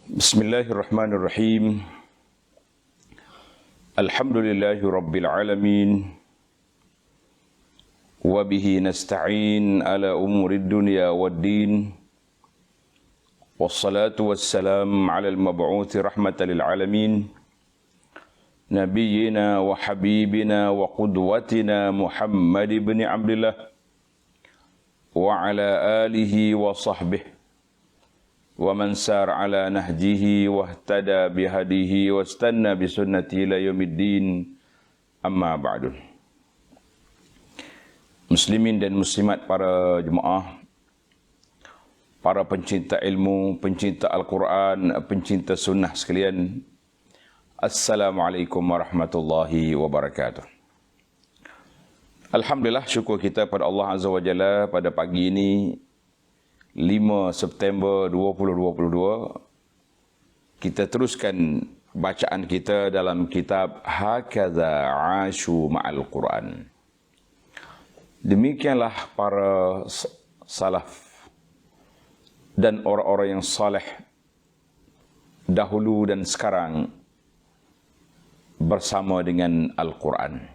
Bismillahirrahmanirrahim. Alhamdulillahi rabbil alamin. Wa bihi nasta'in ala umurid dunya waddin. Wassalatu wassalam ala al-mab'uthi rahmatan lil alamin. Nabiyyina wa habibina wa qudwatina Muhammad ibn Abdullah wa ala alihi wa sahbihi wa man sar ala nahjihi wa ihtada bihadihi wa istanna bisunnatihi ila yaumiddin, amma ba'du. Muslimin dan muslimat, para jemaah, para pencinta ilmu, pencinta Al-Quran, pencinta sunnah sekalian, Assalamualaikum warahmatullahi wabarakatuh. Alhamdulillah, syukur kita pada Allah Azza wa Jalla pada pagi ini 5 September 2022, kita teruskan bacaan kita dalam kitab Hakadha Ashu Ma'al Quran. Demikianlah para salaf dan orang-orang yang saleh dahulu dan sekarang bersama dengan Al-Quran.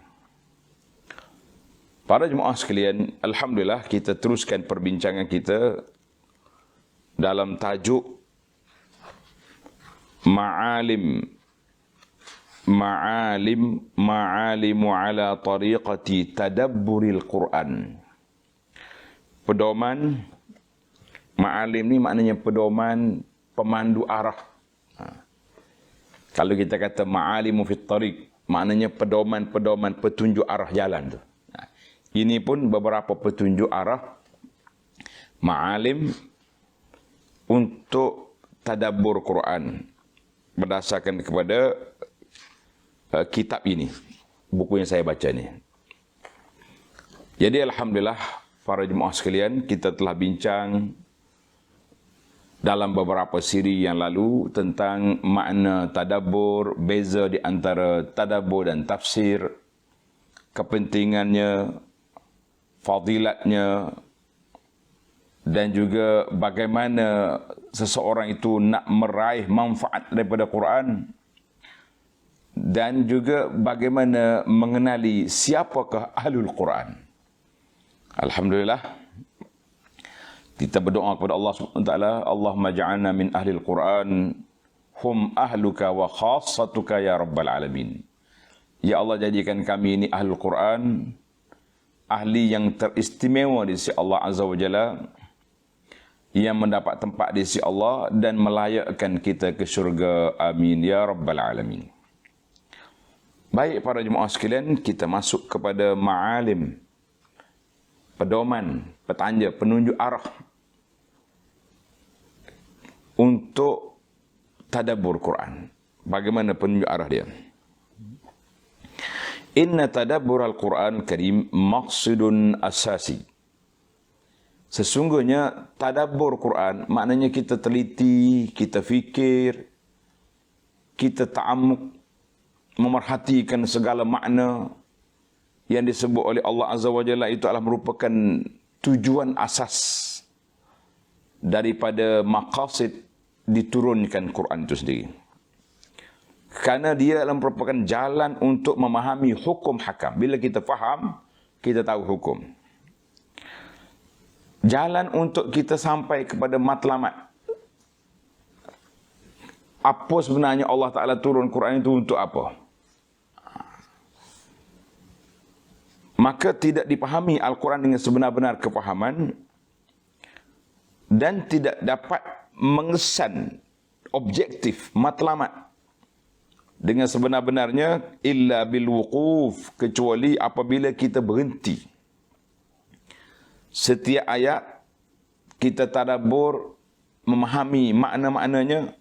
Para jemaah sekalian, alhamdulillah kita teruskan perbincangan kita dalam tajuk Ma'alimu ala tariqati tadabburil Quran. Pedoman, ma'alim ni maknanya pedoman, pemandu arah. Kalau kita kata ma'alimu fit tariq, maknanya pedoman-pedoman petunjuk arah jalan tu. Ini pun beberapa petunjuk arah ma'alim untuk tadabbur Quran berdasarkan kepada kitab ini, buku yang saya baca ni. Jadi alhamdulillah para jemaah sekalian, kita telah bincang dalam beberapa siri yang lalu tentang makna tadabbur, beza di antara tadabbur dan tafsir, kepentingannya, fadilatnya, dan juga bagaimana seseorang itu nak meraih manfaat daripada Quran, dan juga bagaimana mengenali siapakah ahlul Quran. Alhamdulillah, kita berdoa kepada Allah SWT, Allahumma ja'alna min ahlil Quran hum ahluka wa khassatuka ya rabbal alamin. Ya Allah, jadikan kami ini ahlul Quran, ahli yang teristimewa di sisi Allah Azza wa Jalla, yang mendapat tempat di sisi Allah dan melayakkan kita ke syurga. Amin ya rabbal alamin. Baik para jemaah sekalian, kita masuk kepada ma'alim, pedoman, petanda, penunjuk arah untuk tadabbur Quran. Bagaimana penunjuk arah dia? Inna tadabbur al-Quran karim maqsidun asasi. Sesungguhnya tadabbur Quran maknanya kita teliti, kita fikir, kita ta'ammuk, memerhatikan segala makna yang disebut oleh Allah Azza wa Jalla. Itu adalah merupakan tujuan asas daripada maqasid diturunkan Quran itu sendiri. Karena dia adalah merupakan jalan untuk memahami hukum hakam. Bila kita faham, kita tahu hukum. Jalan untuk kita sampai kepada matlamat. Apa sebenarnya Allah Ta'ala turun Quran itu untuk apa? Maka tidak dipahami Al-Quran dengan sebenar-benar kefahaman dan tidak dapat mengesan objektif matlamat dengan sebenar-benarnya illa bil wuquf, kecuali apabila kita berhenti. Setiap ayat kita tadabbur, memahami makna-maknanya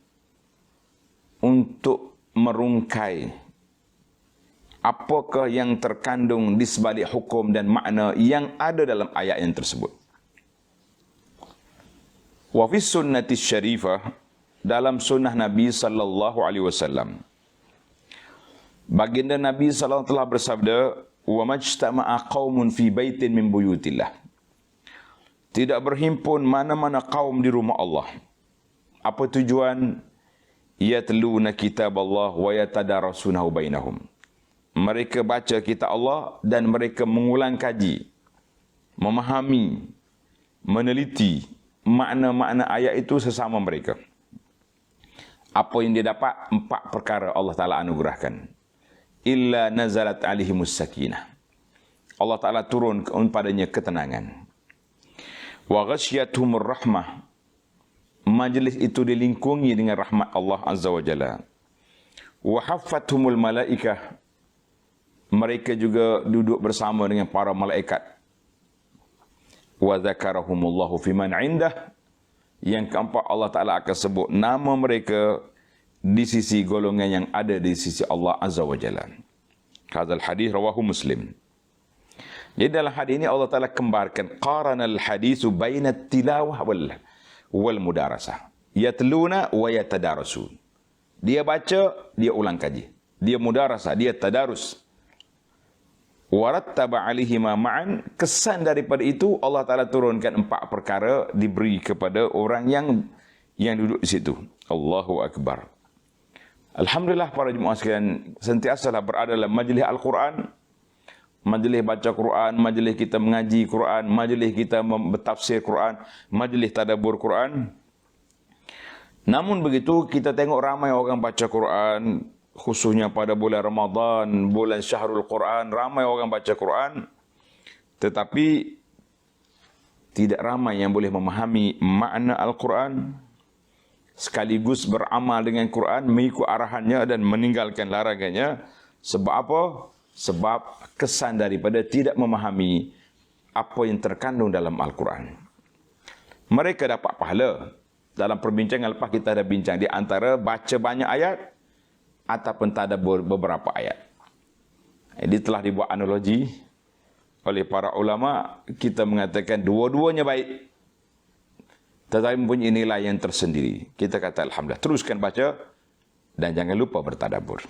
untuk merungkai apakah yang terkandung di sebalik hukum dan makna yang ada dalam ayat yang tersebut. Wa fi sunnati syarifah, dalam sunnah Nabi sallallahu alaihi wasallam, baginda Nabi sallallahu telah bersabda, wa majtama'a qaumun fi baitin min buyutillah. Tidak berhimpun mana-mana kaum di rumah Allah. Apa tujuan? yatluna kitab Allah wa yatadarasunahu bainahum. Mereka baca kitab Allah dan mereka mengulang kaji, memahami, meneliti makna-makna ayat itu sesama mereka. Apa yang dia dapat? 4 perkara Allah Ta'ala anugerahkan. Illa nazalat alihimus sakinah. Allah Ta'ala turun padanya ketenangan. Wa ghasyiyatuhumur rahmah. Majlis itu dilingkungi dengan rahmat Allah Azza wa Jalla. Wa haffathumul malaikah. Mereka juga duduk bersama dengan para malaikat. Wa zakarahumullahu fiman indah. Yang keempat, Allah Ta'ala akan sebut nama mereka di sisi golongan yang ada di sisi Allah Azza wa Jalla. Hadzal hadis rawahu Muslim. Jadi dalam hadis ini Allah Ta'ala kembarkan qaranal hadisu baina tilawah wal mudarasah. Yatluna wa yatadarasun. Dia baca, dia ulang kaji. Dia mudarasah, dia tadarus. Warattaba alihima ma'an. Kesan daripada itu Allah Ta'ala turunkan 4 perkara diberi kepada orang yang duduk di situ. Allahu Akbar. Alhamdulillah para jemaah sekalian, sentiasalah berada dalam majlis Al-Quran, majlis baca Quran, majlis kita mengaji Quran, majlis kita bertafsir Quran, majlis tadabbur Quran. Namun begitu kita tengok ramai orang baca Quran, khususnya pada bulan Ramadan, bulan Syahrul Quran, ramai orang baca Quran, tetapi tidak ramai yang boleh memahami makna Al-Quran, sekaligus beramal dengan Quran, mengikut arahannya dan meninggalkan larangannya. Sebab apa? Sebab kesan daripada tidak memahami apa yang terkandung dalam Al-Quran. Mereka dapat pahala. Dalam perbincangan lepas kita ada bincang di antara baca banyak ayat ataupun tadabbur beberapa ayat. Ini telah dibuat analogi oleh para ulama. Kita mengatakan dua-duanya baik, tetapi mempunyai nilai yang tersendiri. Kita kata alhamdulillah, teruskan baca dan jangan lupa bertadabbur.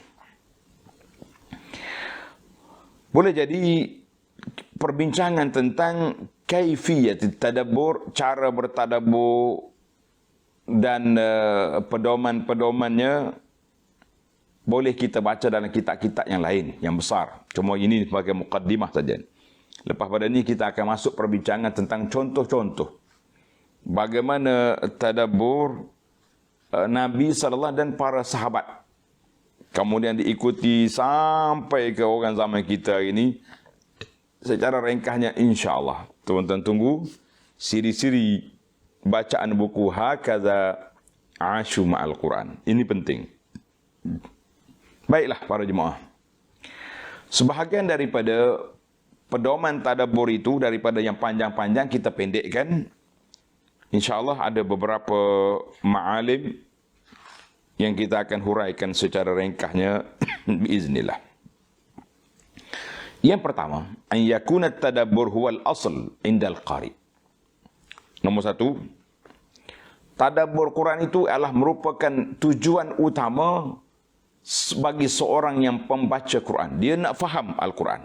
Boleh jadi perbincangan tentang kaifiyat tadabbur, cara bertadabbur dan pedoman-pedomannya boleh kita baca dalam kitab-kitab yang lain, yang besar. Cuma ini sebagai mukaddimah saja. Lepas pada ini kita akan masuk perbincangan tentang contoh-contoh bagaimana tadabbur Nabi SAW dan para sahabat. Kemudian diikuti sampai ke orang zaman kita ini. Secara ringkasnya insya-Allah. Tuan-tuan tunggu siri-siri bacaan buku Hakaza Ashu Ma'al Quran. Ini penting. Baiklah para jemaah. Sebahagian daripada pedoman tadabbur itu, daripada yang panjang-panjang kita pendekkan. InsyaAllah ada beberapa ma'alim yang kita akan huraikan secara ringkasnya biiznillah. Yang pertama, an yakuna tadabbur huwal asl indal qari. Nombor 1, tadabbur Quran itu adalah merupakan tujuan utama bagi seorang yang pembaca Quran. Dia nak faham Al-Quran.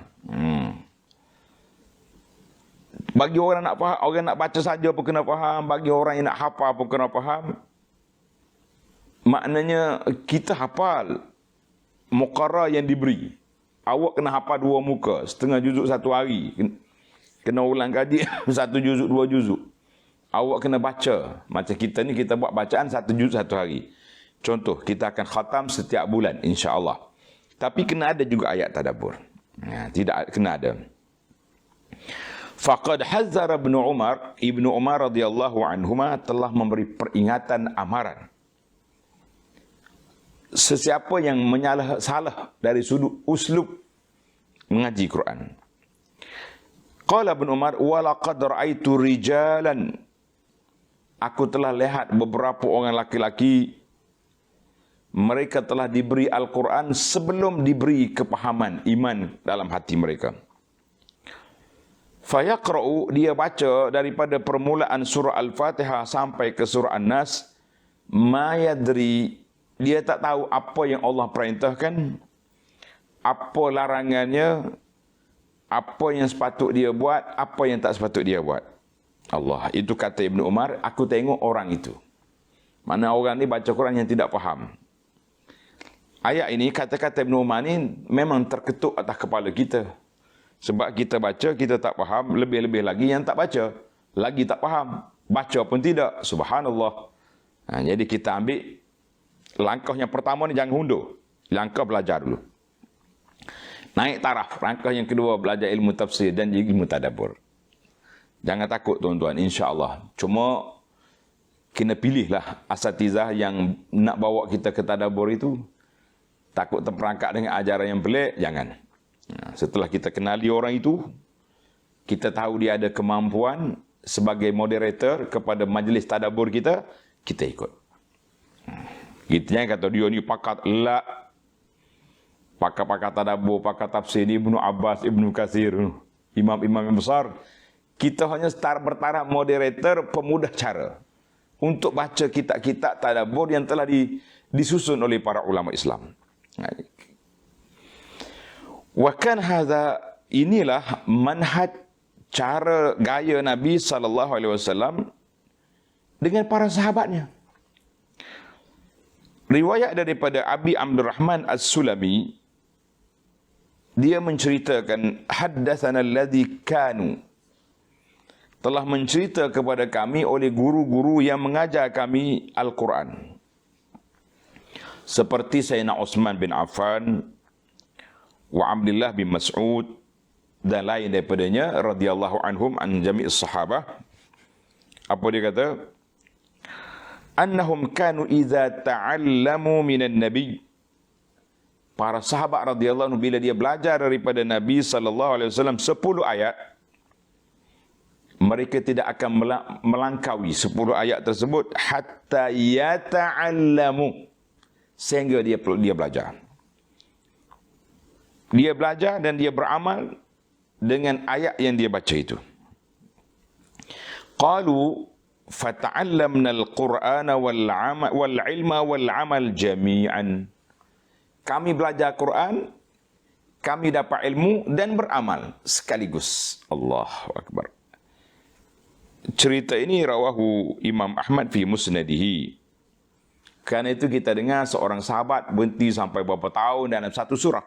Bagi orang nak faham, orang nak baca saja pun kena faham. Bagi orang yang nak hafal pun kena faham. Maknanya kita hafal muqarrar yang diberi. Awak kena hafal 2 muka, setengah juzuk 1 hari. Kena ulang kaji 1 juzuk 2 juzuk. Awak kena baca. Macam kita ni, kita buat bacaan 1 juzuk 1 hari. Contoh, kita akan khatam setiap bulan insya-Allah. Tapi kena ada juga ayat tadabbur. Tidak kena ada. Faqad hazzara Ibnu Umar radhiyallahu anhuma telah memberi peringatan amaran. Sesiapa yang salah dari sudut uslub mengaji Quran. Qala Ibnu Umar, wa laqad ra'aitu rijalan. Aku telah lihat beberapa orang laki-laki, mereka telah diberi Al-Quran sebelum diberi kepahaman iman dalam hati mereka. Fayaqra'u, dia baca daripada permulaan surah Al-Fatihah sampai ke surah An-Nas, ma yadri, dia tak tahu apa yang Allah perintahkan, apa larangannya, apa yang sepatut dia buat, apa yang tak sepatut dia buat. Allah, itu kata Ibnu Umar, aku tengok orang itu. Mana orang ni baca Quran yang tidak faham. ayat ini, kata-kata Ibn Umar ni memang terketuk atas kepala kita. Sebab kita baca, kita tak faham. Lebih-lebih lagi yang tak baca, lagi tak faham. Baca pun tidak. Subhanallah. Jadi kita ambil langkah yang pertama ni, jangan hundur. Langkah belajar dulu. Naik taraf. Langkah yang kedua, belajar ilmu tafsir dan ilmu tadabbur. Jangan takut tuan-tuan, insya-Allah. Cuma kena pilihlah asatizah yang nak bawa kita ke tadabbur itu. Takut terperangkap dengan ajaran yang pelik, jangan. Setelah kita kenali orang itu, kita tahu dia ada kemampuan sebagai moderator kepada majlis tadabbur kita, kita ikut. Kita jangan kata dia ni pakar, la. Pakar-pakar tadabbur, pakar tafsir ni Ibnu Abbas, Ibnu Katsir, imam-imam yang besar. Kita hanya bertaraf moderator, pemudah cara untuk baca kitab-kitab tadabbur yang telah disusun oleh para ulama Islam. Wa kan hadza, inilah manhaj, cara gaya Nabi SAW dengan para sahabatnya. Riwayat daripada Abi Abdurrahman As-Sulami, dia menceritakan, haddatsana alladhi kanu, telah mencerita kepada kami oleh guru-guru yang mengajar kami Al-Quran. Seperti Sayyidina Uthman bin Affan, wa Abdullah bin Mas'ud, dan lain daripadanya, radhiyallahu anhum an jami'is sahabah. Apa dia kata? Annahum kanu idza ta'allamu minan nabi. Para sahabat radhiyallahu anhu, bila dia belajar daripada Nabi sallallahu alaihi wasallam 10 ayat, mereka tidak akan melangkaui 10 ayat tersebut hatta yata'allamu, sehingga dia belajar. Dia belajar dan dia beramal dengan ayat yang dia baca itu. Qalu fata'allamna al-Qur'ana wal ilma wal amal jami'an. Kami belajar Quran, kami dapat ilmu dan beramal sekaligus. Allahu Akbar. Cerita ini rawahu Imam Ahmad fi musnadihi. Kerana itu kita dengar seorang sahabat berhenti sampai berapa tahun dalam satu surah.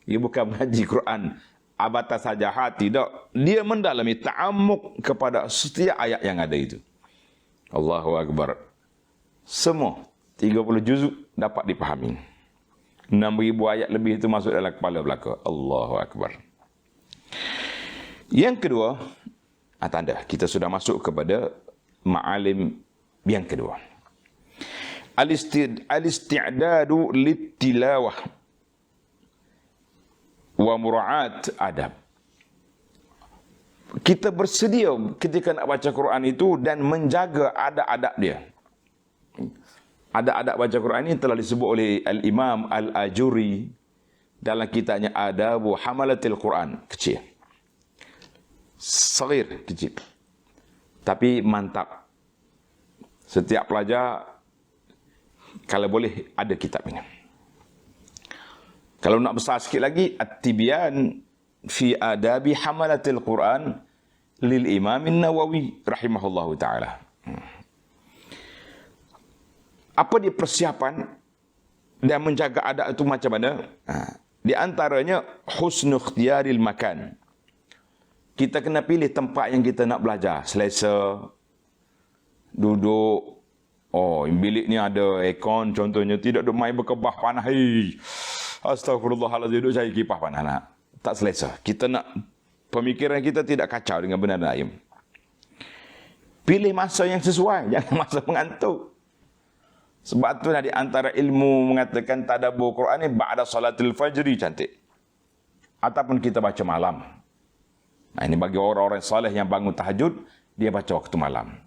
Dia bukan mengaji Quran abatas saja hati, tidak. Dia mendalami, ta'ammuk kepada setiap ayat yang ada itu. Allahu Akbar. Semua 30 juzuk dapat dipahami. 6,000 ayat lebih itu masuk dalam kepala belaka. Allahu Akbar. Yang kedua, tanda kita sudah masuk kepada ma'alim yang kedua. Al-isti'dadu lit-tilawah wa mura'at adab. Kita bersedia ketika nak baca Quran itu dan menjaga adab-adab dia. Adab-adab baca Quran ini telah disebut oleh Al-Imam Al-Ajuri dalam kitabnya Adabu Hamalatil Quran. Kecil. Sagir, kecil. Tapi mantap. Setiap pelajar, kalau boleh, ada kitab ini. Kalau nak besar sikit lagi, At-Tibyan fi Adabi Hamalatil Quran lil Imam Nawawi rahimahullahu ta'ala. Apa dia persiapan dan menjaga adab itu macam mana? Di antaranya husnul ikhtiyaril makan. Kita kena pilih tempat yang kita nak belajar. Selesa, duduk. Oh, bilik ni ada aircon contohnya. Tidak duduk main berkebah panas. Hei. Astagfirullahaladzim, duduk cari kipas panas. Nak. Tak selesa. Kita nak, pemikiran kita tidak kacau dengan benda lain. Pilih masa yang sesuai. Jangan masa mengantuk. Sebab tu di antara ilmu mengatakan tadabbur Quran ni ba'da salatul fajri cantik. Ataupun kita baca malam. Nah, ini bagi orang-orang saleh yang bangun tahajud, dia baca waktu malam.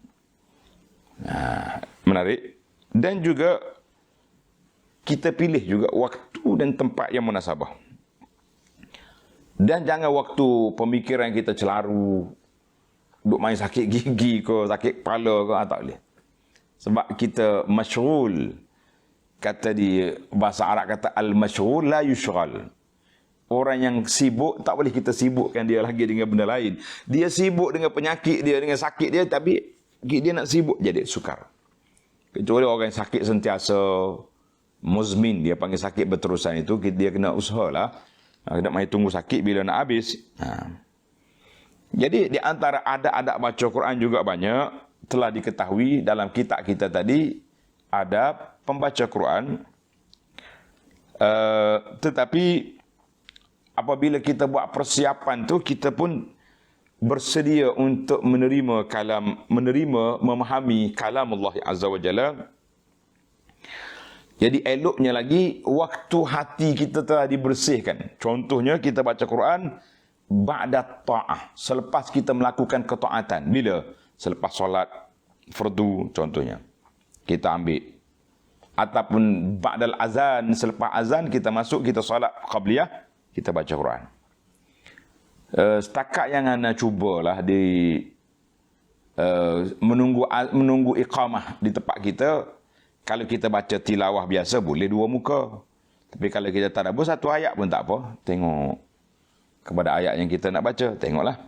Nah, menarik. Dan juga kita pilih juga waktu dan tempat yang munasabah. Dan jangan waktu pemikiran kita celaru, duk main sakit gigi ke, sakit kepala ke, tak boleh. Sebab kita masyghul. Kata di bahasa Arab kata al-masyghul la yushghal. Orang yang sibuk, tak boleh kita sibukkan dia lagi dengan benda lain. Dia sibuk dengan penyakit dia, dengan sakit dia, tapi dia nak sibuk jadi sukar. Kecuali orang yang sakit sentiasa, muzmin, dia panggil sakit berterusan itu, dia kena usahalah. Kena mai tunggu sakit bila nak habis. Jadi di antara adab-adab baca Quran juga banyak telah diketahui dalam kitab kita tadi, adab pembaca Quran. Tetapi apabila kita buat persiapan tu, kita pun bersedia untuk menerima memahami kalam Allah Azza wa Jalla. Jadi eloknya lagi waktu hati kita telah dibersihkan. Contohnya kita baca Quran ba'da ta'ah, selepas kita melakukan ketaatan. Bila? Selepas solat fardu contohnya. Kita ambil. Ataupun ba'dal azan, selepas azan kita masuk, kita solat qabliyah, kita baca Quran. Setakat yang anda cubalah di menunggu iqamah di tempat kita. Kalau kita baca tilawah biasa boleh 2 muka. Tapi kalau kita tadabbur 1 ayat pun tak apa. Tengok kepada ayat yang kita nak baca, tengoklah.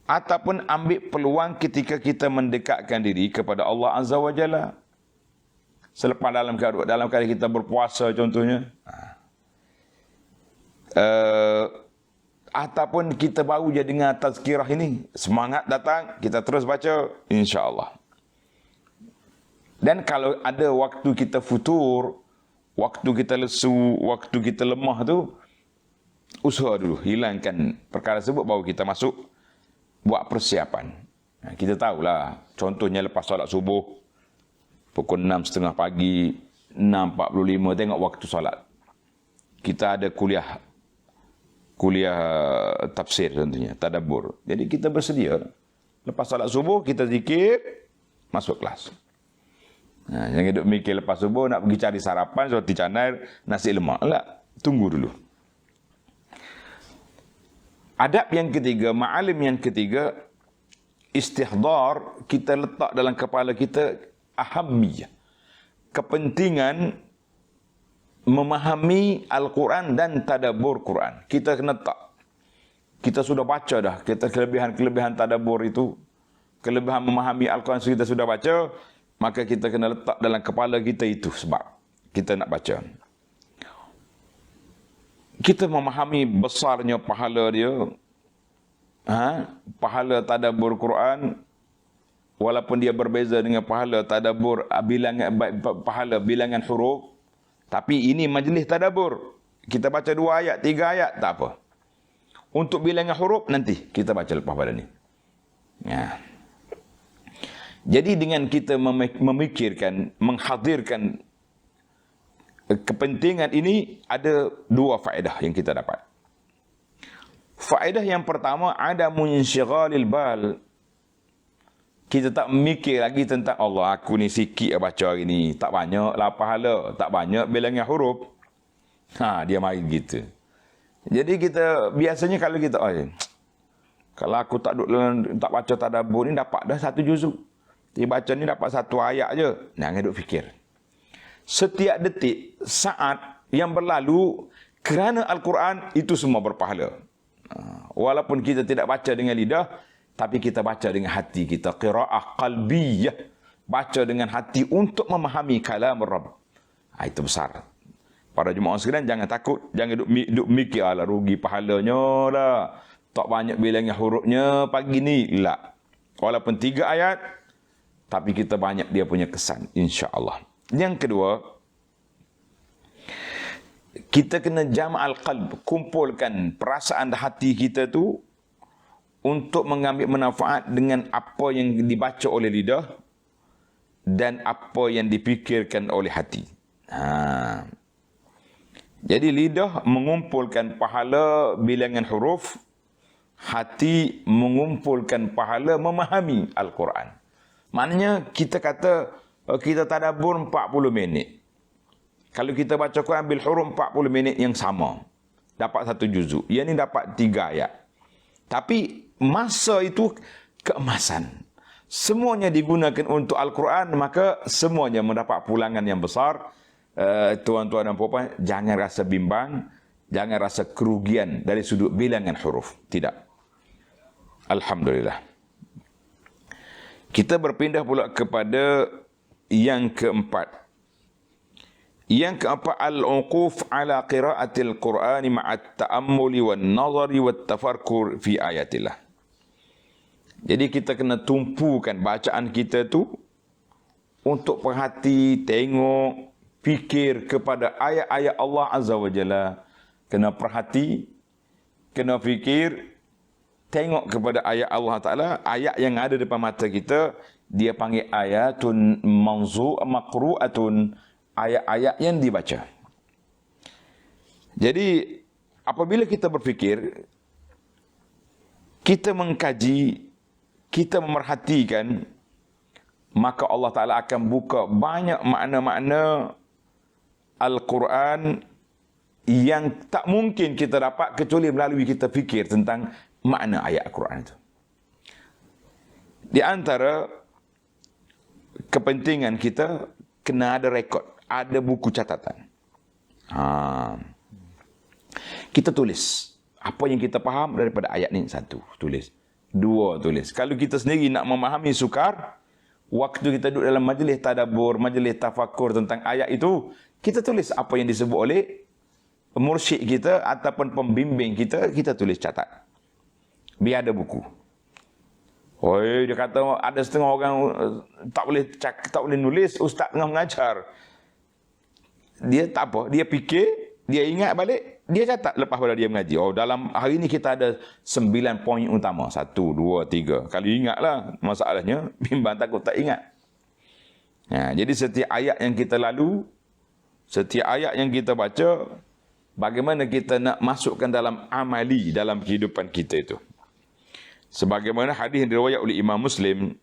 Ataupun ambil peluang ketika kita mendekatkan diri kepada Allah Azza wa Jalla. Selepas dalam keadaan kita berpuasa contohnya. Ataupun kita baru je dengar tazkirah ini, semangat datang, kita terus baca, insya-Allah. Dan kalau ada waktu kita futur, waktu kita lesu, waktu kita lemah tu, usaha dulu, hilangkan perkara tersebut, baru kita masuk buat persiapan. Kita tahulah, contohnya lepas solat subuh, pukul 6.30 pagi, 6.45, tengok waktu solat. Kita ada kuliah tafsir contohnya, tadabbur. Jadi kita bersedia. Lepas solat subuh, kita zikir, masuk kelas. Jangan duduk mikir lepas subuh nak pergi cari sarapan, roti canai, nasi lemak. Tak, tunggu dulu. Adab yang ketiga, ma'alim yang ketiga, istihdar, kita letak dalam kepala kita ahammiyah, kepentingan memahami Al-Quran dan tadabbur Quran. Kita kena letak. Kita sudah baca dah, kita kelebihan tadabbur itu, kelebihan memahami Al-Quran kita sudah baca, maka kita kena letak dalam kepala kita itu sebab kita nak baca. Kita memahami besarnya pahala dia. Pahala tadabbur Quran, walaupun dia berbeza dengan pahala tadabbur pahala bilangan huruf, tapi ini majlis tadabbur. Kita baca 2 ayat, 3 ayat, tak apa. Untuk bilangan huruf nanti kita baca lepas pada ni. Jadi dengan kita memikirkan, menghadirkan kepentingan ini, ada 2 faedah yang kita dapat. Faedah yang pertama, ada munsyighalil bal. Kita tak mikir lagi tentang Allah, aku ni sikit baca hari ni, tak banyak lah pahala, tak banyak bilangan huruf. Dia main gitu. Jadi kita biasanya kalau kita kalau aku tak baca tadabbur ni, dapat dah 1 juzuk. Dia baca ni dapat 1 ayat je. Jangan duk fikir. Setiap detik, saat yang berlalu kerana Al-Quran, itu semua berpahala. Walaupun kita tidak baca dengan lidah, tapi kita baca dengan hati kita. Qira'ah qalbiyah. Baca dengan hati untuk memahami kalam Rabb. Itu besar. Para jemaah sekalian, jangan takut. Jangan duk mikir, alah rugi pahalanya lah. Tak banyak bilangan hurufnya pagi ni. Tak. Walaupun 3 ayat, tapi kita banyak dia punya kesan, insya-Allah. Yang kedua, kita kena jam'al qalb, kumpulkan perasaan hati kita tu untuk mengambil manfaat dengan apa yang dibaca oleh lidah dan apa yang dipikirkan oleh hati. Jadi lidah mengumpulkan pahala bilangan huruf, hati mengumpulkan pahala memahami Al-Quran. Maknanya kita kata kita tadabbur 40 minit. Kalau kita baca Quran bil huruf 40 minit yang sama, dapat 1 juzuk. Yang ni dapat 3 ayat. Tapi masa itu keemasan. Semuanya digunakan untuk Al-Quran, maka semuanya mendapat pulangan yang besar. Tuan-tuan dan puan-puan, jangan rasa bimbang, jangan rasa kerugian dari sudut bilangan huruf. Tidak. Alhamdulillah. Kita berpindah pula kepada yang keempat. Yang keempat, al-uquf ala qiraatil Qur'ani ma'at ta'ammuli wan nazari wat tafarkur fi ayatillah. Jadi kita kena tumpukan bacaan kita tu untuk perhati, tengok, fikir kepada ayat-ayat Allah Azza wa Jalla. Kena perhati, kena fikir, tengok kepada ayat Allah Ta'ala, ayat yang ada depan mata kita, dia panggil ayatun maqru'atun, ayat-ayat yang dibaca. Jadi, apabila kita berfikir, kita mengkaji, kita memerhatikan, maka Allah Ta'ala akan buka banyak makna-makna Al-Quran yang tak mungkin kita dapat kecuali melalui kita fikir tentang makna ayat Al-Quran itu. Di antara kepentingan kita, kena ada rekod, ada buku catatan. Kita tulis apa yang kita faham daripada ayat ni. Satu, tulis. Dua, tulis. Kalau kita sendiri nak memahami sukar, waktu kita duduk dalam majlis tadabbur, majlis tafakur tentang ayat itu, kita tulis apa yang disebut oleh mursyid kita ataupun pembimbing kita, kita tulis catat. Biar ada buku. Oi, dia kata ada setengah orang tak boleh nulis, ustaz tengah mengajar. Dia tak apa, dia fikir, dia ingat balik, dia catat lepas pada dia mengaji. Oh, dalam hari ini kita ada 9 poin utama. 1, 2, 3. Kalau ingatlah, masalahnya bimbang takut tak ingat. Jadi setiap ayat yang kita lalu, setiap ayat yang kita baca, bagaimana kita nak masukkan dalam amali dalam kehidupan kita itu. Sebagaimana hadis yang diriwayat oleh Imam Muslim,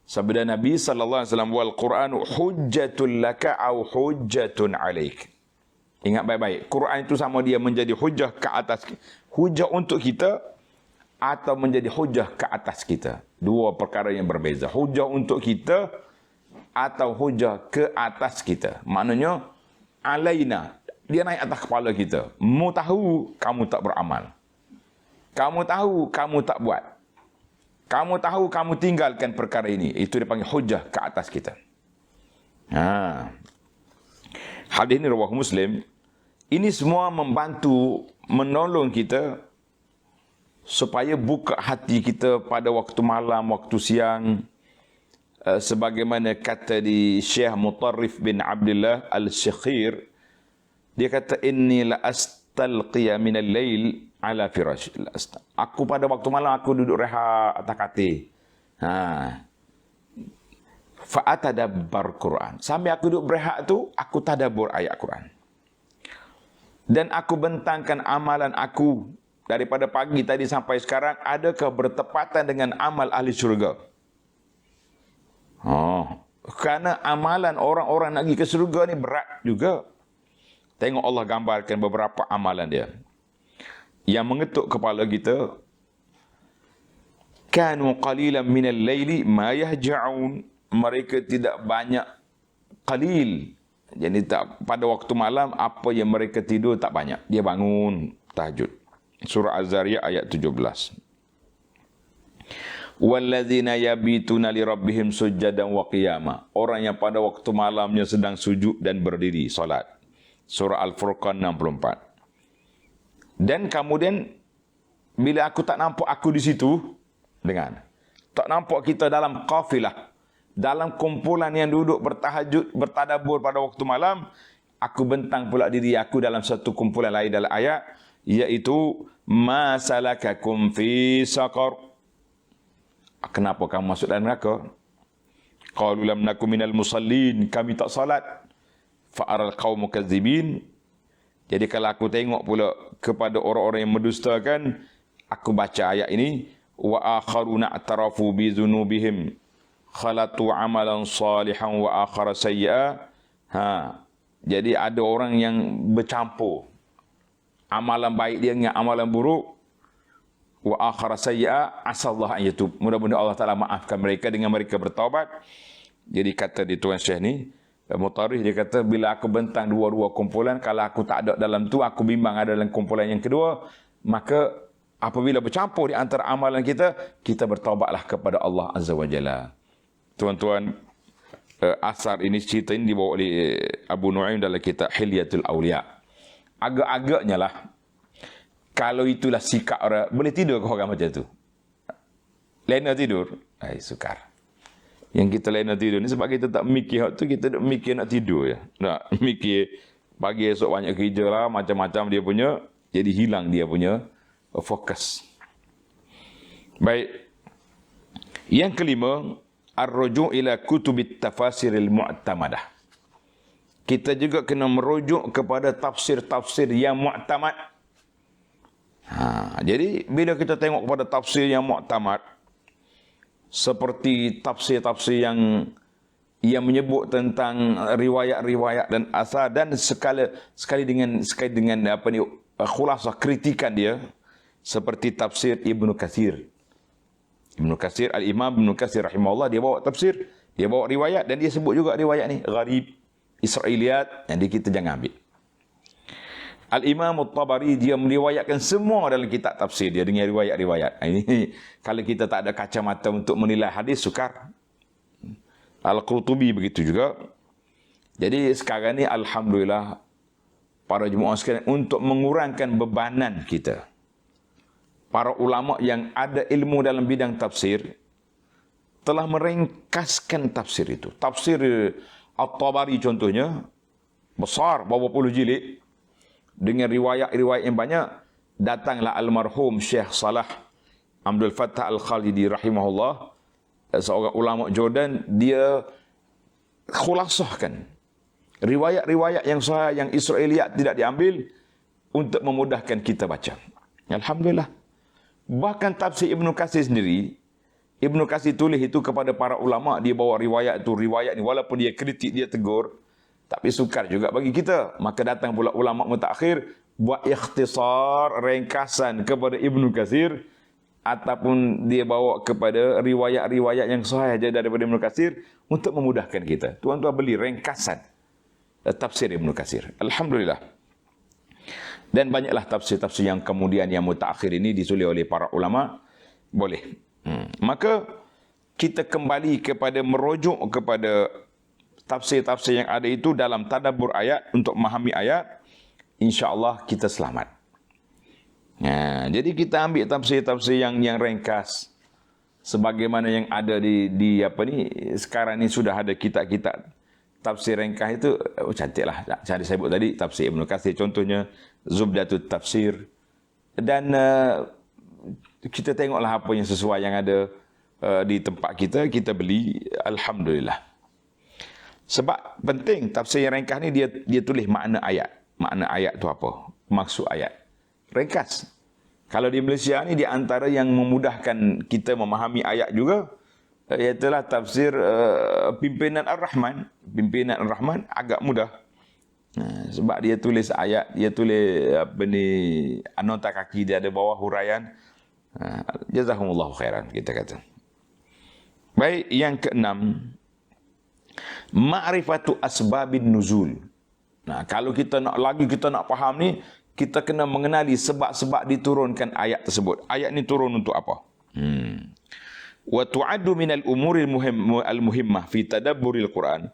sabda Nabi sallallahu alaihi wasallam, wal Qur'anu hujjatul laka au hujjatun alaik. Ingat baik-baik, Quran itu sama dia menjadi hujah ke atas, hujah untuk kita atau menjadi hujah ke atas kita. Dua perkara yang berbeza. Hujah untuk kita atau hujah ke atas kita. Maknanya alaina, dia naik atas kepala kita. Mu tahu, kamu tak beramal. Kamu tahu, kamu tak buat. Kamu tahu, kamu tinggalkan perkara ini. Itu dipanggil hujah ke atas kita. Hadis ini riwayat Muslim. Ini semua membantu, menolong kita supaya buka hati kita pada waktu malam, waktu siang. Sebagaimana kata di Syekh Mutarrif bin Abdullah Al-Syekhir, dia kata, inni la astalqiya minal lail ala firash. Aku pada waktu malam aku duduk rehat atas katil. Fa'atadabbar Quran. Sambil aku duduk berehat tu, aku tadabbur ayat Quran. Dan aku bentangkan amalan aku daripada pagi tadi sampai sekarang, adakah bertepatan dengan amal ahli syurga? Kerana amalan orang-orang nak pergi ke syurga ni berat juga. Tengok Allah gambarkan beberapa amalan dia yang mengetuk kepala kita. Kanu qalilan minal laili ma yahja'un. Mereka tidak banyak, qalil. Jadi tak, pada waktu malam apa yang mereka tidur tak banyak. Dia bangun tahajud. Surah Az-Zariyat ayat 17. Wallazina yabituna li rabbihim sujadan wa qiyama. Orang yang pada waktu malamnya sedang sujud dan berdiri solat. Surah Al-Furqan 64. Dan kemudian bila aku tak nampak aku di situ, dengar, tak nampak kita dalam qafilah, dalam kumpulan yang duduk bertahajud, bertadabbur pada waktu malam, aku bentang pula diri aku dalam satu kumpulan lain dalam ayat, iaitu ma salakakum fi saqar. Kenapa kamu masuk dalam neraka? Qalu lam nakum minal musallin, kami tak salat. Fa aral qaum mukazzibin. Jadi kalau aku tengok pula kepada orang-orang yang mendustakan, aku baca ayat ini, wa akharuna atarafu bi dzunubihim khalatu amalan salihan wa akhara sayyi'a. Jadi ada orang yang bercampur amalan baik dia dengan amalan buruk. Wa akhara sayyi'a, asallahu an yatub. Mudah-mudahan Allah Taala maafkan mereka dengan mereka bertaubat. Jadi kata di Tuan Syekh ni, Mutarrif, dia kata, bila aku bentang dua-dua kumpulan, kalau aku tak ada dalam tu, aku bimbang ada dalam kumpulan yang kedua, maka apabila bercampur di antara amalan kita, kita bertaubatlah kepada Allah Azza wa Jalla. Tuan-tuan asar ini, cerita ini dibawa oleh Abu Nu'aim dalam kitab Hilyatul Awliya. Agak-agaknya lah, kalau itulah sikap orang, boleh tidur ke orang macam tu? Lena tidur? Sukar. Yang kita lena tidur ni sebab kita tak mikir hak tu, kita tak mikir nak tidur ya. Nak mikir pagi esok banyak kerja lah, macam-macam dia punya, jadi hilang dia punya fokus. Baik. Yang kelima, ar-ruju' ila kutubit tafasiril mu'tamadah. Kita juga kena merujuk kepada tafsir-tafsir yang mu'tamad. Jadi bila kita tengok kepada tafsir yang mu'tamad, seperti tafsir-tafsir yang menyebut tentang riwayat-riwayat dan asar, dan sekali dengan khulasah kritikan dia, seperti tafsir Ibnu Katsir. Ibnu Katsir, Al-Imam Ibnu Katsir rahimahullah, dia bawa tafsir, dia bawa riwayat, dan dia sebut juga riwayat ni gharib, Israiliyat, yang kita jangan ambil. Al-Imam At-Tabari, dia meriwayatkan semua dalam kitab tafsir dia dengan riwayat-riwayat. Ini kalau kita tak ada kacamata untuk menilai hadis, sukar. Al-Qurtubi begitu juga. Jadi sekarang ni alhamdulillah para jemaah sekalian, untuk mengurangkan bebanan kita, para ulama yang ada ilmu dalam bidang tafsir telah meringkaskan tafsir itu. Tafsir At-Tabari contohnya, besar, berapa puluh jilid, dengan riwayat-riwayat yang banyak. Datanglah almarhum Syekh Salah Abdul Fattah Al-Khalidi rahimahullah, seorang ulama Jordan, dia khulasahkan riwayat-riwayat yang sahih, yang Israiliyat tidak diambil, untuk memudahkan kita baca. Alhamdulillah. Bahkan tafsir Ibnu Katsir sendiri, Ibnu Katsir tulis itu kepada para ulama, dia bawa riwayat itu, riwayat ni walaupun dia kritik, dia tegur, tapi sukar juga bagi kita. Maka datang pula ulama mutakhir buat ikhtisar, ringkasan kepada Ibnu Katsir, ataupun dia bawa kepada riwayat-riwayat yang sahih saja daripada Ibnu Katsir, untuk memudahkan kita. Tuan-tuan beli ringkasan tafsir Ibnu Katsir. Alhamdulillah. Dan banyaklah tafsir-tafsir yang kemudian yang mutakhir ini ditulis oleh para ulama. Boleh. Maka kita kembali kepada merujuk kepada tafsir-tafsir yang ada itu dalam tadabbur ayat, untuk memahami ayat, insya-Allah kita selamat. Jadi kita ambil tafsir-tafsir yang ringkas, sebagaimana yang ada di sekarang ni sudah ada kitab-kitab tafsir ringkas itu. Cantiklah. Saya sebut tadi tafsir Ibnu Katsir contohnya, Zubdatut Tafsir, dan kita tengoklah apa yang sesuai yang ada di tempat kita beli. Alhamdulillah. Sebab penting tafsir yang ringkas ni, dia tulis makna ayat. Makna ayat tu apa? Maksud ayat. Ringkas. Kalau di Malaysia ni, di antara yang memudahkan kita memahami ayat juga, iaitulah tafsir Pimpinan Ar-Rahman. Pimpinan Ar-Rahman agak mudah. Sebab dia tulis ayat, dia tulis nota kaki, dia ada bawah huraian. Jazakumullahu khairan, kita kata. Baik, yang keenam, ma'rifatu asbabin nuzul. Kalau kita nak faham ni, kita kena mengenali sebab-sebab diturunkan ayat tersebut. Ayat ni turun untuk apa? Wa tu'addu minal umuril al-muhimmah fi tadabburil Quran.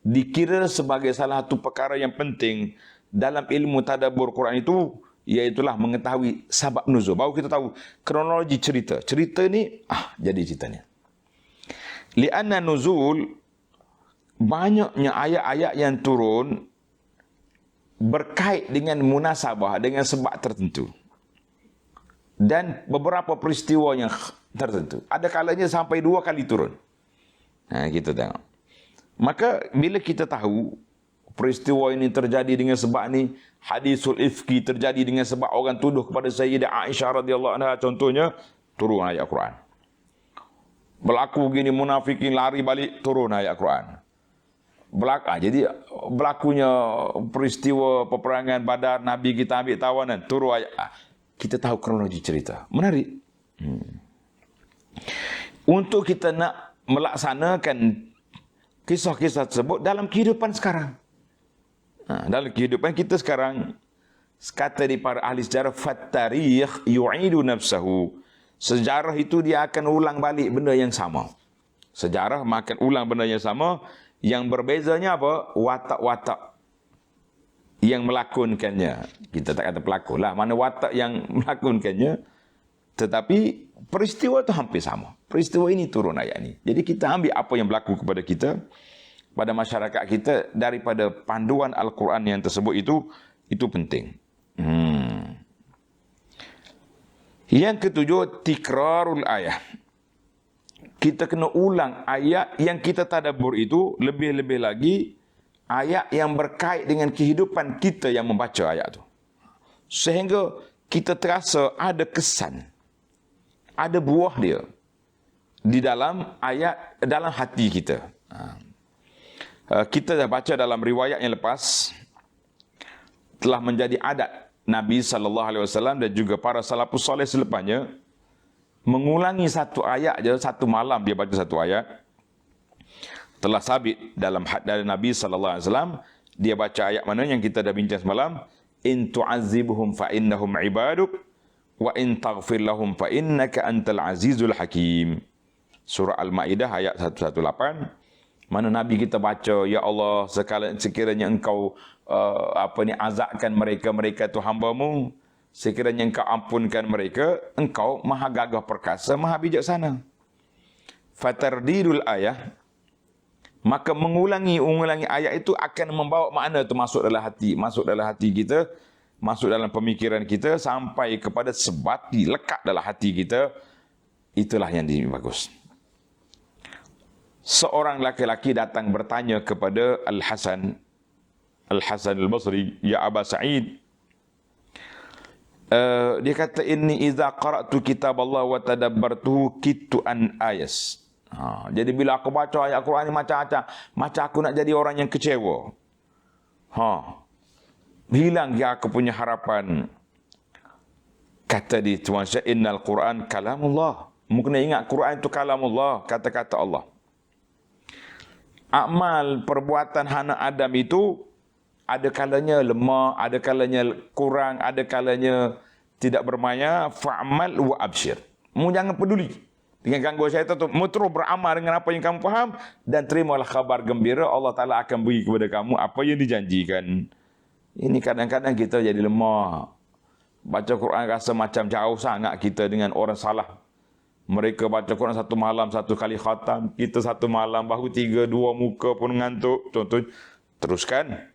Dikira sebagai salah satu perkara yang penting dalam ilmu tadabbur Quran itu, iaitulah mengetahui sebab nuzul. Baru kita tahu kronologi cerita. Cerita ni, jadi ceritanya. Li'anna nuzul, banyaknya ayat-ayat yang turun berkait dengan munasabah, dengan sebab tertentu. Dan beberapa peristiwa yang tertentu. Ada kalanya sampai 2 kali turun. Kita tengok. Maka bila kita tahu peristiwa ini terjadi dengan sebab ni, hadisul ifki terjadi dengan sebab orang tuduh kepada Sayyidah Aisyah radhiyallahu anha contohnya, turun ayat Quran. Berlaku gini munafikin lari balik, turun ayat Quran. Jadi berlakunya peristiwa peperangan Badar, Nabi kita ambil tawanan, turun ayat. Kita tahu kronologi cerita. Menarik. Untuk kita nak melaksanakan kisah-kisah tersebut dalam kehidupan sekarang. Dalam kehidupan kita sekarang, kata di para ahli sejarah, "Fattarikh yu'idu nafsahu." Sejarah itu dia akan ulang balik benda yang sama. Sejarah akan ulang benda yang sama. Yang berbezanya apa? Watak-watak yang melakonkannya. Kita tak kata pelakon lah. Mana watak yang melakonkannya. Tetapi peristiwa itu hampir sama. Peristiwa ini turun ayat ini. Jadi kita ambil apa yang berlaku kepada kita, pada masyarakat kita, daripada panduan Al-Quran yang tersebut itu penting. Yang ketujuh, tikrarul ayat. Kita kena ulang ayat yang kita tadabbur itu, lebih-lebih lagi ayat yang berkait dengan kehidupan kita yang membaca ayat itu. Sehingga kita terasa ada kesan, ada buah dia di dalam ayat, dalam hati kita. Kita dah baca dalam riwayat yang lepas, telah menjadi adat Nabi SAW dan juga para salafus soleh selepasnya mengulangi satu ayat je, satu malam dia baca satu ayat. Telah sabit dalam dari Nabi SAW, dia baca ayat mana yang kita dah bincang semalam, in tu'azibhum fa innahum ibaduk wa in taghfir lahum fa innaka antal azizul hakim. Surah Al-Maidah ayat 118. Mana Nabi kita baca, ya Allah, sekiranya engkau azabkan mereka itu hamba-Mu, sekiranya engkau ampunkan mereka, engkau maha gagah perkasa, maha bijaksana. Fatardidul ayah, maka mengulangi ayat itu akan membawa makna itu masuk dalam hati kita, masuk dalam pemikiran kita, sampai kepada sebati, lekat dalam hati kita. Itulah yang bagus. Seorang laki-laki datang bertanya kepada Al-Hasan Al-Basri, ya Aba Sa'id, dia kata, inni idza qara'tu kitab Allah wa tadabbartuhu kittu an ayas. Jadi bila aku baca ayat Quran ni macam aku nak jadi orang yang kecewa. Hilang dia aku punya harapan. Kata dia, Tuan Syekh, innal Quran kalamullah. Mungkin ingat Quran itu kalamullah, kata-kata Allah. Amal perbuatan anak Adam itu ada kalanya lemah, ada kalanya kurang, ada kalanya tidak bermaya. Fa'amal wa absyir. Mu jangan peduli dengan gangguan syaitan tu. Mu terus beramal dengan apa yang kamu faham dan terimalah kabar gembira, Allah Taala akan beri kepada kamu apa yang dijanjikan. Ini kadang-kadang kita jadi lemah. Baca Quran rasa macam jauh sangat kita dengan orang salah. Mereka baca Quran satu malam, satu kali khatam. Kita satu malam, bahu 3, 2 muka pun ngantuk. Contoh, teruskan.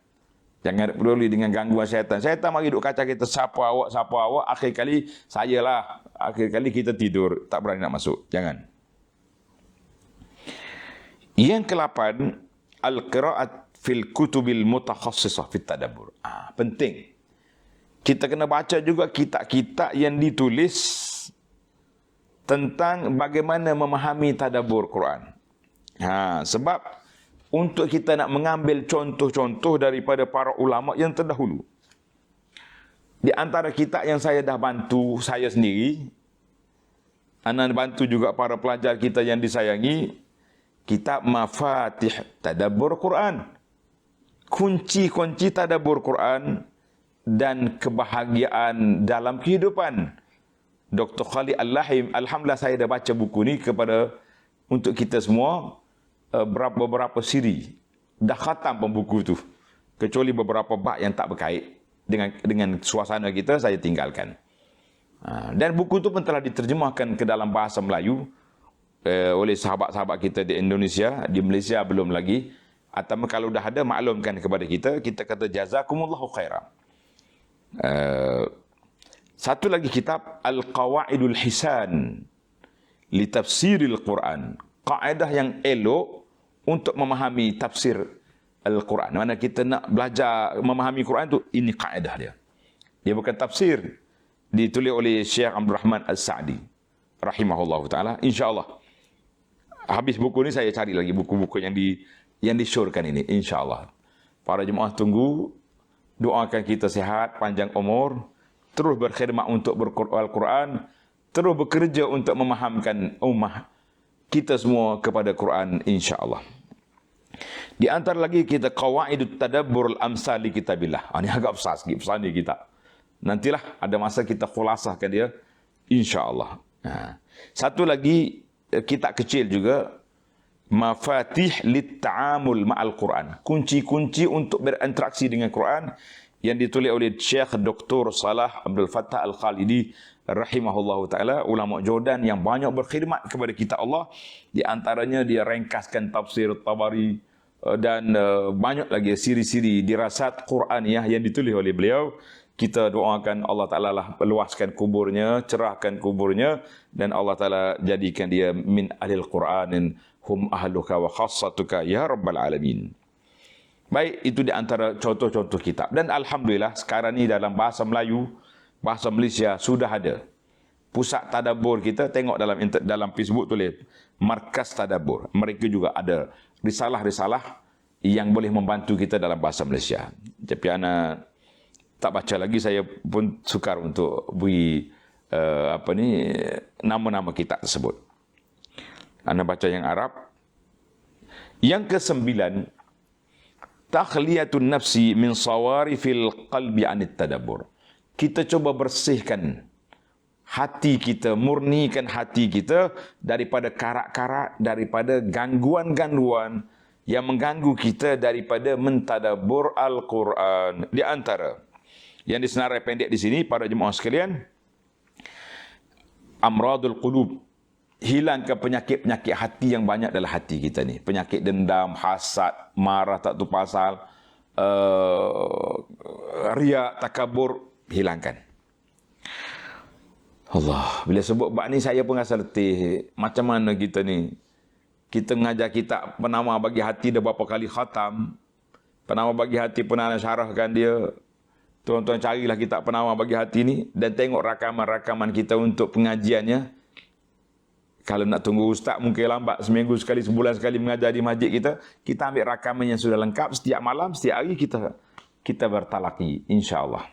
Jangan peduli dengan gangguan syaitan. Syaitan mari duk kacau kita, siapa awak. Akhir kali, saya lah. Akhir kali kita tidur, tak berani nak masuk. Jangan. Yang ke-8, al-qira'at fil kutubil mutakhassisah fit tadabbur. Penting. Kita kena baca juga kitab-kitab yang ditulis tentang bagaimana memahami tadabbur Quran. Sebab untuk kita nak mengambil contoh-contoh daripada para ulama yang terdahulu. Di antara kitab yang saya dah bantu saya sendiri, anak bantu juga para pelajar kita yang disayangi, kitab Mafatih Tadabbur Quran. Kunci-kunci tadabbur Quran dan kebahagiaan dalam kehidupan. Dr. Khalid Al-Lahim, alhamdulillah saya dah baca buku ni untuk kita semua beberapa siri. Dah khatam pun buku tu. Kecuali beberapa bab yang tak berkait dengan suasana kita, saya tinggalkan. Dan buku tu pun telah diterjemahkan ke dalam bahasa Melayu oleh sahabat-sahabat kita di Indonesia, di Malaysia belum lagi. Atau kalau dah ada, maklumkan kepada kita. Kita kata jazakumullahu khairan. Satu lagi kitab Al-Qawaidul Hisan li Tafsiril Quran. Kaedah yang elok untuk memahami tafsir Al-Quran. Mana kita nak belajar memahami Quran tu, ini kaedah dia. Dia bukan tafsir. Ditulis oleh Syekh Abdul Rahman As-Sa'di rahimahullah ta'ala. InsyaAllah habis buku ni saya cari lagi buku-buku yang disyorkan ini, insyaAllah. Para jemaah tunggu, doakan kita sihat, panjang umur, terus berkhidmat untuk Al-Quran, terus bekerja untuk memahamkan ummah kita semua kepada Quran, insya-Allah. Di antara lagi kita qawaidut tadabbur al-amsal li kitabillah. Ini agak besar sikit pesan ni kita. Nantilah ada masa kita khulasahkan dia, insya-Allah. Satu lagi kitab kecil juga mafatih lit-ta'amul ma'al Quran. Kunci-kunci untuk berinteraksi dengan Quran yang ditulis oleh Syekh Dr. Salah Abdul Fattah Al-Khalidi rahimahullahu taala, ulama Jordan yang banyak berkhidmat kepada kitab Allah. Di antaranya dia ringkaskan tafsir Tabari dan banyak lagi siri-siri dirasat Quraniyah yang ditulis oleh beliau. Kita doakan Allah Ta'ala lah luaskan kuburnya, cerahkan kuburnya, dan Allah Ta'ala jadikan dia min ahlil Quranin hum ahluka wa khassatuka ya rabbal alamin. Baik, itu di antara contoh-contoh kitab. Dan Alhamdulillah sekarang ni dalam bahasa Melayu, bahasa Malaysia sudah ada pusat tadabbur. Kita tengok dalam Facebook tulis Markas Tadabbur. Mereka juga ada risalah-risalah yang boleh membantu kita dalam bahasa Malaysia. Tapi anak tak baca lagi, saya pun sukar untuk beri nama-nama kitab tersebut. Anda baca yang Arab. Yang ke-9, takhliyatun nafsi min sawarifil qalbi anit tadabbur. Kita cuba bersihkan hati kita, murnikan hati kita daripada karak-karak, daripada gangguan-gangguan yang mengganggu kita daripada mentadabbur Al-Quran. Di antara yang disenarai pendek di sini, para jemaah sekalian, amradul qulub, hilangkan penyakit-penyakit hati yang banyak dalam hati kita ni. Penyakit dendam, hasad, marah tak tu pasal, riak, takabur, hilangkan. Allah, bila sebut bab ni saya pun rasa letih. Macam mana kita ni? Kita mengajar kitab penama bagi hati dah berapa kali khatam. Penama bagi hati pernah syarahkan dia. Tuan-tuan carilah kitab penama bagi hati ni dan tengok rakaman-rakaman kita untuk pengajiannya. Kalau nak tunggu ustaz mungkin lambat, seminggu sekali, sebulan sekali mengajar di masjid kita. Kita ambil rakaman yang sudah lengkap, setiap malam, setiap hari kita bertalaqi, insya-Allah.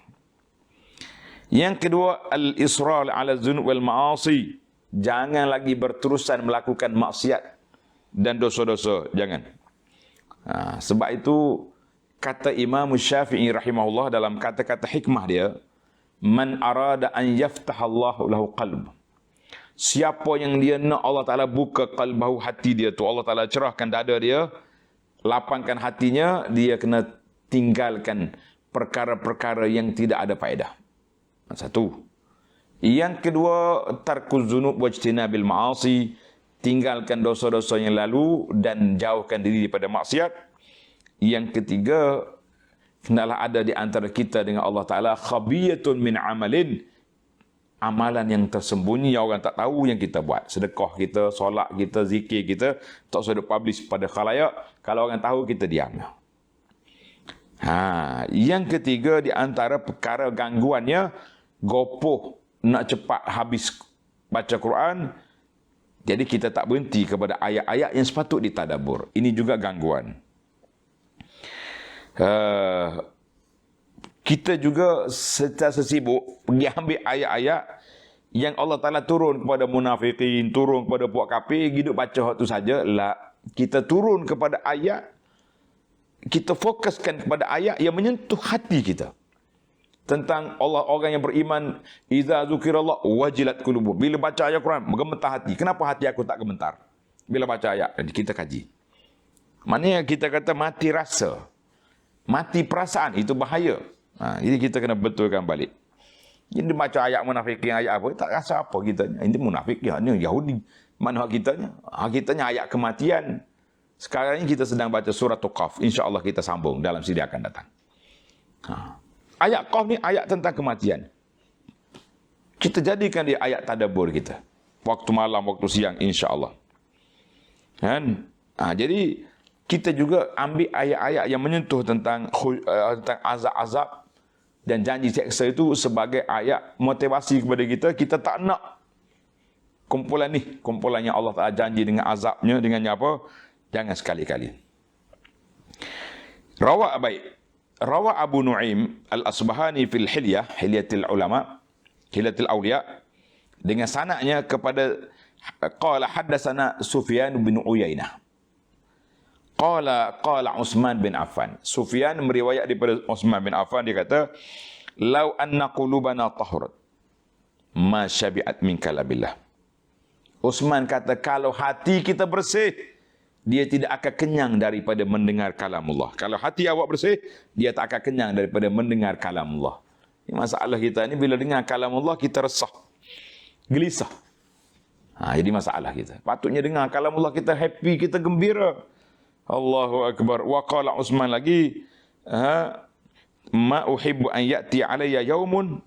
Yang kedua, al-israr ala dzunub wal ma'asi. Jangan lagi berterusan melakukan maksiat dan dosa-dosa, jangan. Sebab itu kata Imam Syafi'i rahimahullah dalam kata-kata hikmah dia, man arada an yaftahallahu lahu qalb. Siapa yang dia nak Allah Ta'ala buka qalbahu, hati dia tu, Allah Ta'ala cerahkan dada dia, lapangkan hatinya, dia kena tinggalkan perkara-perkara yang tidak ada faedah. Satu. Yang kedua, tarkuz dzunub wajtinabil ma'asi, tinggalkan dosa-dosa yang lalu dan jauhkan diri daripada maksiat. Yang ketiga, hendaklah ada di antara kita dengan Allah Ta'ala khabiyatun min amalin, amalan yang tersembunyi yang orang tak tahu yang kita buat. Sedekah kita, solat kita, zikir kita, tak usah publish pada khalayak. Kalau orang tahu, kita diam. Yang ketiga, di antara perkara gangguannya, gopoh nak cepat habis baca Quran. Jadi kita tak berhenti kepada ayat-ayat yang sepatut ditadabbur. Ini juga gangguan. Kita juga secara sibuk pergi ambil ayat-ayat yang Allah Ta'ala turun kepada munafikin, turun kepada puak kafir, hidup baca itu saja. Kita turun kepada ayat, kita fokuskan kepada ayat yang menyentuh hati kita. Tentang Allah, orang yang beriman, iza zukirallah wajilat qulubuhum. Bila baca ayat Quran, menggemetar hati. Kenapa hati aku tak gemetar? Bila baca ayat, kita kaji. Maknanya kita kata mati rasa, mati perasaan, itu bahaya. Jadi kita kena betulkan balik. Jadi baca ayat munafikin, ayat apa, tak rasa apa kita. Ini munafik, ini Yahudi. Mana hak kitanya? Hak kitanya ayat kematian. Sekarang ini kita sedang baca surah Qaf. InsyaAllah kita sambung dalam sidi akan datang. Ayat Qaf ni ayat tentang kematian. Kita jadikan dia ayat tadabbur kita. Waktu malam, waktu siang, insya-Allah. Kan? Jadi kita juga ambil ayat-ayat yang menyentuh tentang azab-azab dan janji seksa itu sebagai ayat motivasi kepada kita. Kita tak nak kumpulan ni, kumpulannya Allah Ta'ala janji dengan azabnya, dengan apa? Jangan sekali-kali. Rawa Abu Nu'aim Al-Asbahani fil Hilyah, Hilyatil Ulama, Hilyatil Awliya, dengan sanadnya kepada qala haddatsana Sufyan bin Uyainah. Qala Utsman bin Affan. Sufyan meriwayat daripada Utsman bin Affan, dia kata, "Lau anna qulubana tahurat ma syabi'at min kalabillah." Utsman kata, kalau hati kita bersih, dia tidak akan kenyang daripada mendengar kalamullah. Kalau hati awak bersih, dia tak akan kenyang daripada mendengar kalamullah. Ini masalah kita ni, bila dengar kalamullah, kita resah, gelisah. Jadi masalah kita. Patutnya dengar kalamullah, kita happy, kita gembira. Allahu Akbar. Wa qala Utsman lagi, ma uhibbu an ya'ti alayya yaumun.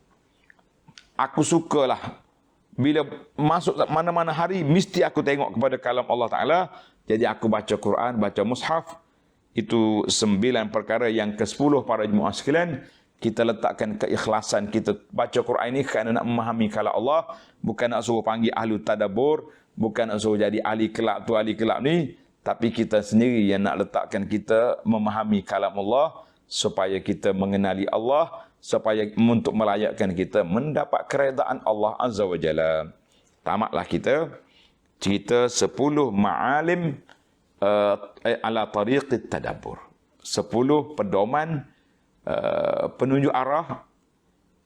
Aku sukalah bila masuk mana-mana hari, mesti aku tengok kepada kalam Allah Ta'ala. Jadi aku baca Quran, baca mushaf. Itu 9 perkara yang ke-10 para jemaah sekalian. Kita letakkan keikhlasan kita baca Quran ini kerana nak memahami kalam Allah. Bukan nak suruh panggil ahli tadabbur. Bukan nak suruh jadi ahli kelab tu, ahli kelab ni. Tapi kita sendiri yang nak letakkan kita memahami kalam Allah. Supaya kita mengenali Allah. Supaya untuk melayakkan kita mendapat keredaan Allah Azza wa Jalla. Tamatlah kita cerita 10 ma'alim ala tariqit tadabbur. 10 pedoman penunjuk arah,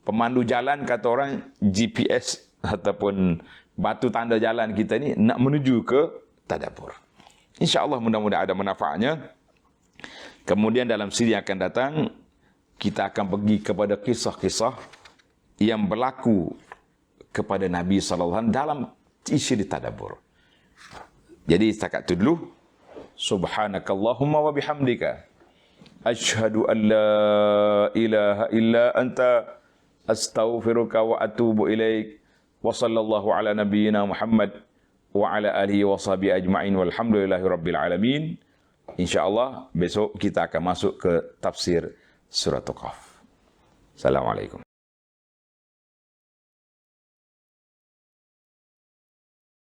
pemandu jalan, kata orang GPS ataupun batu tanda jalan kita ni nak menuju ke tadabbur. InsyaAllah mudah-mudahan ada manfaatnya. Kemudian dalam siri yang akan datang, kita akan pergi kepada kisah-kisah yang berlaku kepada Nabi SAW dalam isi di tadabbur. Jadi setakat itu dulu. Subhanakallahumma wa bihamdika. Ashhadu an la ilaha illa anta astaghfiruka wa atubu ilaik. Wa sallallahu ala nabiyyina Muhammad wa ala alihi wa sahbihi ajma'in walhamdulillahi rabbil alamin. InsyaAllah besok kita akan masuk ke tafsir Surah Qaf. Assalamualaikum.